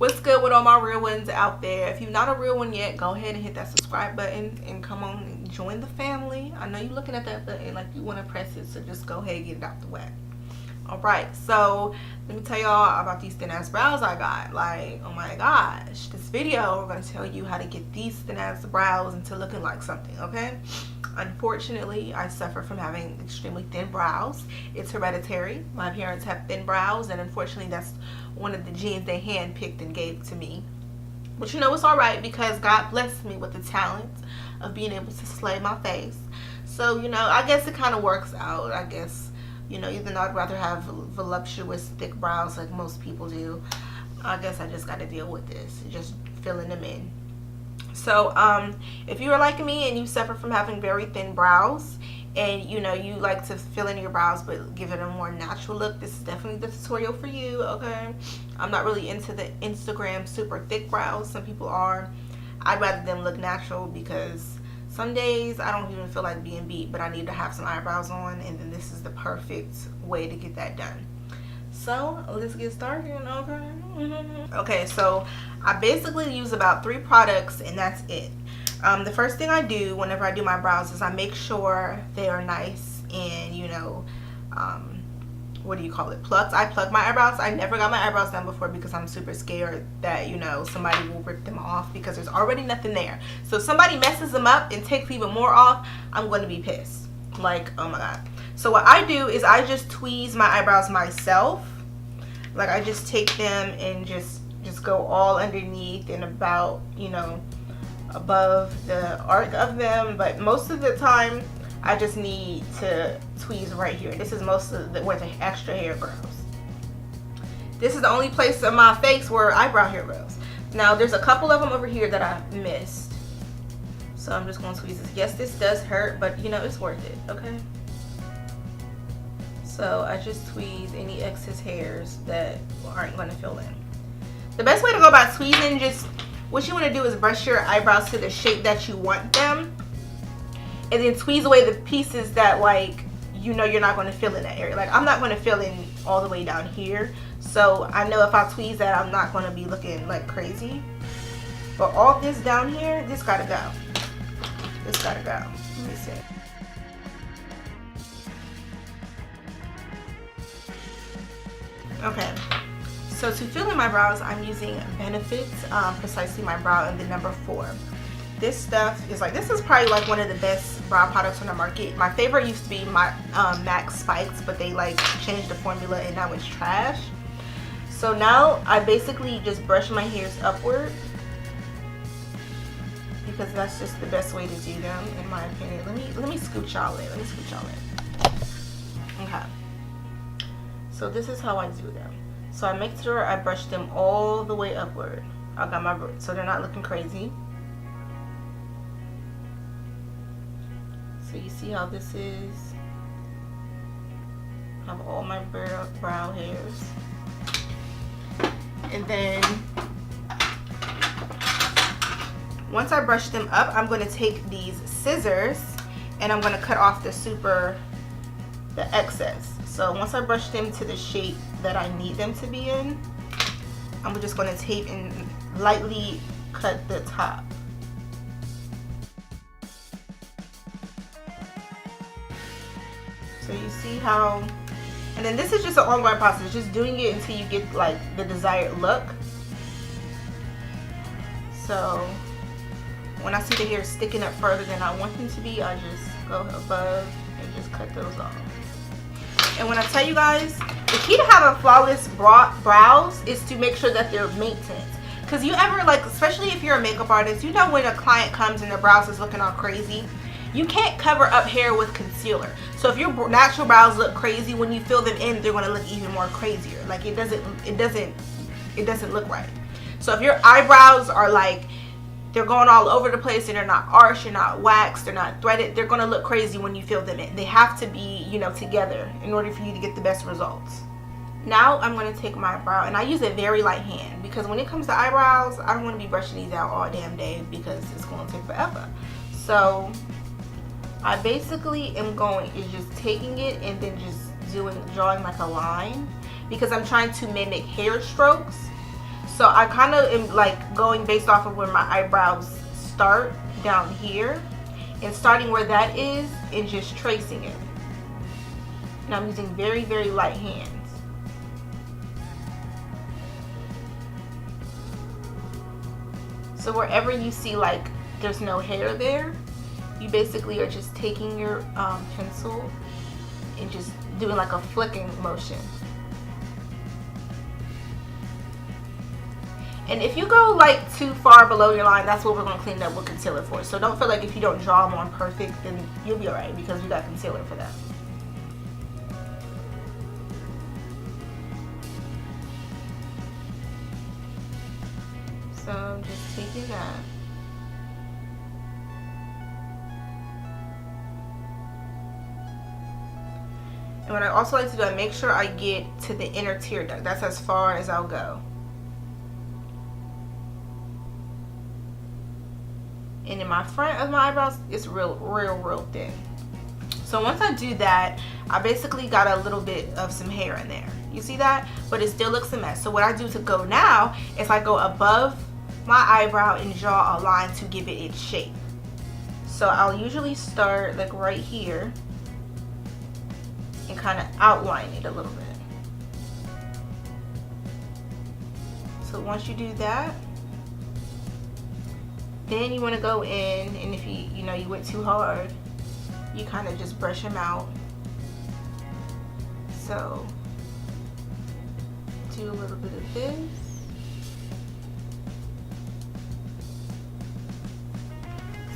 What's good with all my real ones out there? If you're not a real one yet, go ahead and hit that subscribe button and come on and join the family. I know you're looking at that button like you want to press it, so just go ahead and get it out the way. Alright, so let me tell y'all about these thin ass brows I got. Like, oh my gosh, this video we're going to tell you how to get these thin ass brows into looking like something, okay? Unfortunately, I suffer from having extremely thin brows. It's hereditary. My parents have thin brows, and unfortunately that's one of the genes they handpicked and gave to me. But you know, it's alright because God blessed me with the talent of being able to slay my face. So, you know, I guess it kind of works out. I guess, you know, even though I'd rather have voluptuous, thick brows like most people do, I guess I just got to deal with this, just filling them in. So if you are like me and you suffer from having very thin brows, and you know you like to fill in your brows but give it a more natural look, this is definitely the tutorial for you, okay? I'm not really into the Instagram super thick brows. Some people are. I'd rather them look natural because some days I don't even feel like being beat, but I need to have some eyebrows on, and then this is the perfect way to get that done. So let's get started, okay? Okay, so I basically use about 3 products and that's it. The first thing I do whenever I do my brows is I make sure they are nice and, you know, what do you call it, plucked. I plug my eyebrows. I never got my eyebrows done before because I'm super scared that, you know, somebody will rip them off because there's already nothing there. So if somebody messes them up and takes even more off, I'm going to be pissed. Like, oh my god. So what I do is I just tweeze my eyebrows myself. Like, I just take them and just go all underneath and about, you know, above the arc of them. But most of the time I just need to tweeze right here. This is most of where the extra hair grows. This is the only place on my face where eyebrow hair grows. Now there's a couple of them over here that I missed, so I'm just going to tweeze this. Yes, this does hurt, but you know, it's worth it, okay? So I just tweeze any excess hairs that aren't going to fill in. The best way to go about tweezing, just what you want to do is brush your eyebrows to the shape that you want them, and then tweeze away the pieces that, like, you know, you're not going to fill in that area. Like, I'm not going to fill in all the way down here, so I know if I tweeze that, I'm not going to be looking like crazy. But all this down here, this gotta go. This gotta go. Let me see. Okay, so to fill in my brows, I'm using Benefits, Precisely My Brow in the number 4. This stuff is like, this is probably like one of the best brow products on the market. My favorite used to be my MAC Spikes, but they like changed the formula and now it's trash. So now I basically just brush my hairs upward because that's just the best way to do them, in my opinion. Let me scoot y'all in. Okay. So this is how I do them. So I make sure I brush them all the way upward. I got my, so they're not looking crazy. So you see how this is? I have all my brow hairs. And then once I brush them up, I'm going to take these scissors and I'm going to cut off the excess. So once I brush them to the shape that I need them to be in, I'm just going to tape and lightly cut the top. So you see how, and then this is just an ongoing process, just doing it until you get like the desired look. So when I see the hair sticking up further than I want them to be, I just go above and just cut those off. And when I tell you guys, the key to having flawless brows is to make sure that they're maintained. Because you ever, like, especially if you're a makeup artist, you know when a client comes and their brows is looking all crazy, you can't cover up hair with concealer. So if your natural brows look crazy, when you fill them in, they're going to look even more crazier. Like, it doesn't look right. So if your eyebrows are like, they're going all over the place and they're not arched, they're not waxed, they're not threaded, they're going to look crazy when you fill them in. They have to be, you know, together in order for you to get the best results. Now I'm going to take my brow, and I use a very light hand because when it comes to eyebrows, I don't want to be brushing these out all damn day because it's going to take forever. So I basically is just taking it and then just drawing like a line because I'm trying to mimic hair strokes. So I kind of am like going based off of where my eyebrows start down here, and starting where that is and just tracing it. And I'm using very, very light hands. So wherever you see like there's no hair there, you basically are just taking your pencil and just doing like a flicking motion. And if you go like too far below your line, that's what we're going to clean up with concealer for. So don't feel like if you don't draw them on perfect, then you'll be alright, because we got concealer for that. So I'm just taking that. And what I also like to do, I make sure I get to the inner tear duct. That's as far as I'll go. And in my front of my eyebrows, it's real thin. So once I do that, I basically got a little bit of some hair in there. You see that? But it still looks a mess. So what I do to go now is I go above my eyebrow and draw a line to give it its shape. So I'll usually start like right here and kind of outline it a little bit. So once you do that, then you want to go in, and if you know you went too hard, you kind of just brush them out. So do a little bit of this.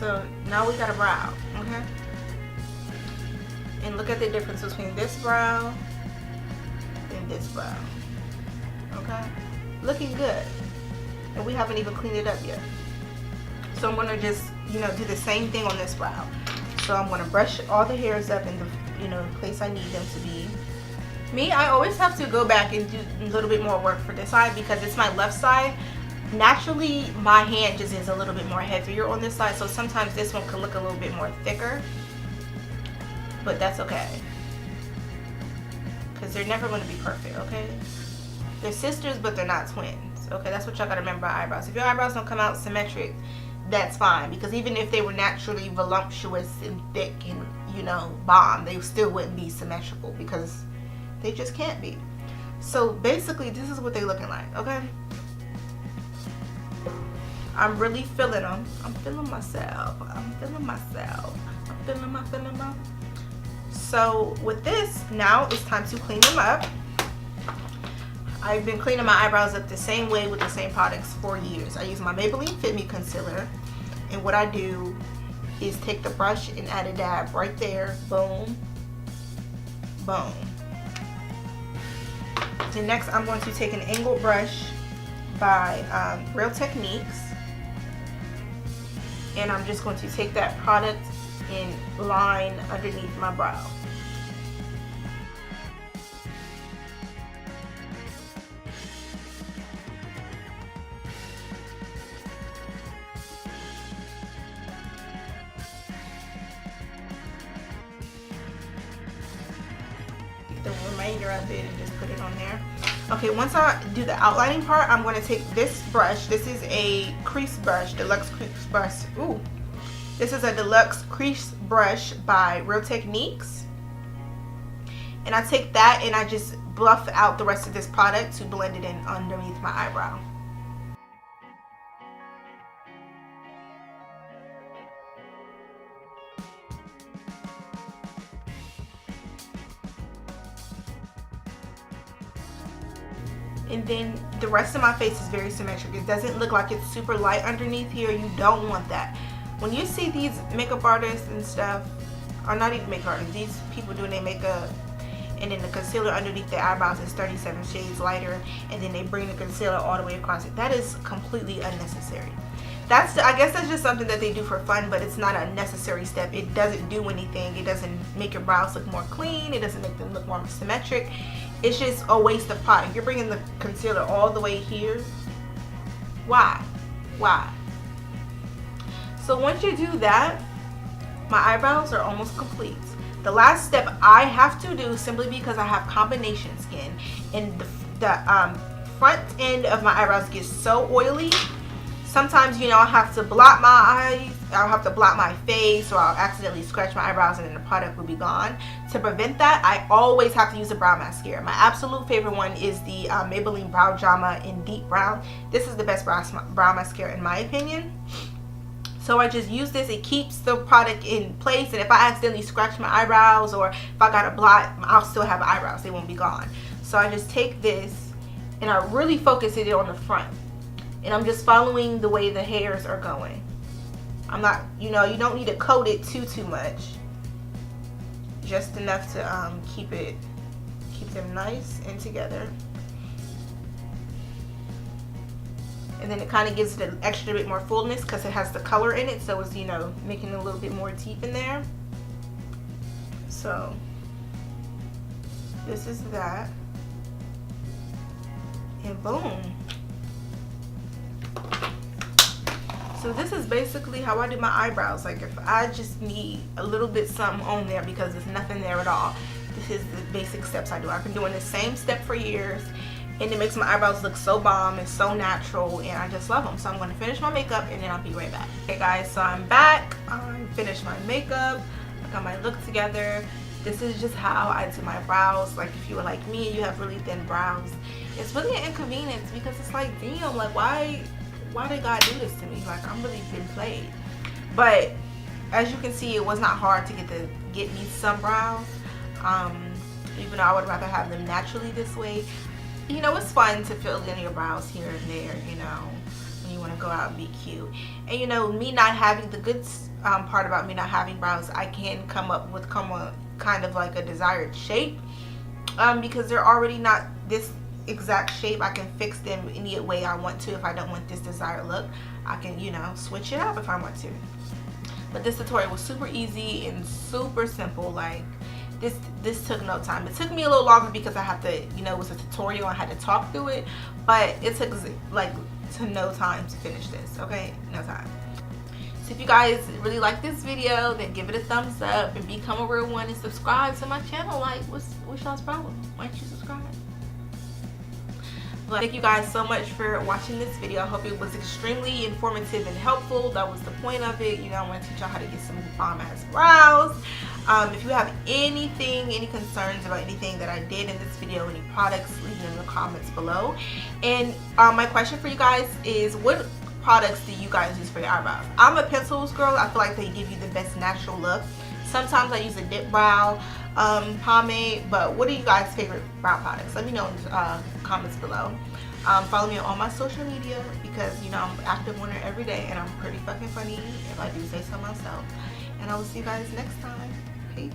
So now we got a brow, okay? And look at the difference between this brow and this brow, okay? Looking good. And we haven't even cleaned it up yet. So I'm gonna just, do the same thing on this brow. So I'm gonna brush all the hairs up in the, place I need them to be. Me, I always have to go back and do a little bit more work for this side because it's my left side. Naturally, my hand just is a little bit more heavier on this side, so sometimes this one can look a little bit more thicker. But that's okay. Because they're never going to be perfect, okay? They're sisters, but they're not twins, okay? That's what y'all got to remember about eyebrows. If your eyebrows don't come out symmetric, that's fine. Because even if they were naturally voluptuous and thick and, bomb, they still wouldn't be symmetrical because they just can't be. So basically, this is what they're looking like, okay? I'm really feeling them. I'm feeling myself. I'm feeling myself. I'm feeling my. So with this, now it's time to clean them up. I've been cleaning my eyebrows up the same way with the same products for years. I use my Maybelline Fit Me Concealer. And what I do is take the brush and add a dab right there. Boom. Boom. And next I'm going to take an angled brush by Real Techniques. And I'm just going to take that product and line underneath my brow. Take the remainder of it and just put it on there. Okay, once I do the outlining part, I'm going to take this brush. This is a crease brush, deluxe crease brush. Ooh, this is a deluxe crease brush by Real Techniques. And I take that and I just buff out the rest of this product to blend it in underneath my eyebrow. And then the rest of my face is very symmetric. It doesn't look like it's super light underneath here. You don't want that. When you see these makeup artists and stuff, or not even makeup artists, these people doing their makeup, and then the concealer underneath their eyebrows is 37 shades lighter, and then they bring the concealer all the way across it. That is completely unnecessary. I guess that's just something that they do for fun, but it's not a necessary step. It doesn't do anything. It doesn't make your brows look more clean. It doesn't make them look more symmetric. It's just a waste of product. You're bringing the concealer all the way here. Why? Why? So once you do that, my eyebrows are almost complete. The last step I have to do, simply because I have combination skin, and the front end of my eyebrows gets so oily. Sometimes, you know, I have to blot my eyes, I'll have to blot my face, or I'll accidentally scratch my eyebrows and then the product will be gone. To prevent that, I always have to use a brow mascara. My absolute favorite one is the Maybelline Brow Drama in Deep Brown. This is the best brow mascara in my opinion. So I just use this. It keeps the product in place, and if I accidentally scratch my eyebrows or if I got a blot, I'll still have eyebrows. They won't be gone. So I just take this and I really focus it on the front. And I'm just following the way the hairs are going. I'm not, you know, you don't need to coat it too much. Just enough to keep them nice and together. And then it kind of gives it an extra bit more fullness because it has the color in it, so it's, you know, making it a little bit more deep in there. So this is that, and boom. So this is basically how I do my eyebrows. Like if I just need a little bit something on there because there's nothing there at all, this is the basic steps I do. I've been doing the same step for years, and it makes my eyebrows look so bomb and so natural, and I just love them. So I'm going to finish my makeup and then I'll be right back. Okay guys, so I'm back. I finished my makeup. I got my look together. This is just how I do my brows. Like if you were like me and you have really thin brows, it's really an inconvenience because it's like, damn, like why did God do this to me? Like I'm really been played. But as you can see, it was not hard to get me some brows. Even though I would rather have them naturally this way. You know, it's fun to fill in your brows here and there, you know, when you want to go out and be cute. And you know, me not having the good part about me not having brows, I can come up with kind of like a desired shape, because they're already not this exact shape. I can fix them any way I want to. If I don't want this desired look, I can, you know, switch it up if I want to. But this tutorial was super easy and super simple. Like this took no time. It took me a little longer because I had to, you know, it was a tutorial, I had to talk through it, but it took like no time to finish this. Okay, no time. So if you guys really like this video, then give it a thumbs up and become a real one and subscribe to my channel. Like what's y'all's problem? Why don't you subscribe? But thank you guys so much for watching this video. I hope it was extremely informative and helpful. That was the point of it. You know, I want to teach y'all how to get some bomb ass brows. If you have any concerns about anything that I did in this video, any products, leave them in the comments below. And my question for you guys is, what products do you guys use for your eyebrows? I'm a pencils girl. I feel like they give you the best natural look. Sometimes I use a dip brow pomade, but what are you guys' favorite brow products? Let me know in the comments below. Follow me on all my social media because, you know, I'm active on there every day and I'm pretty fucking funny if I do say so myself. And I will see you guys next time. Peace.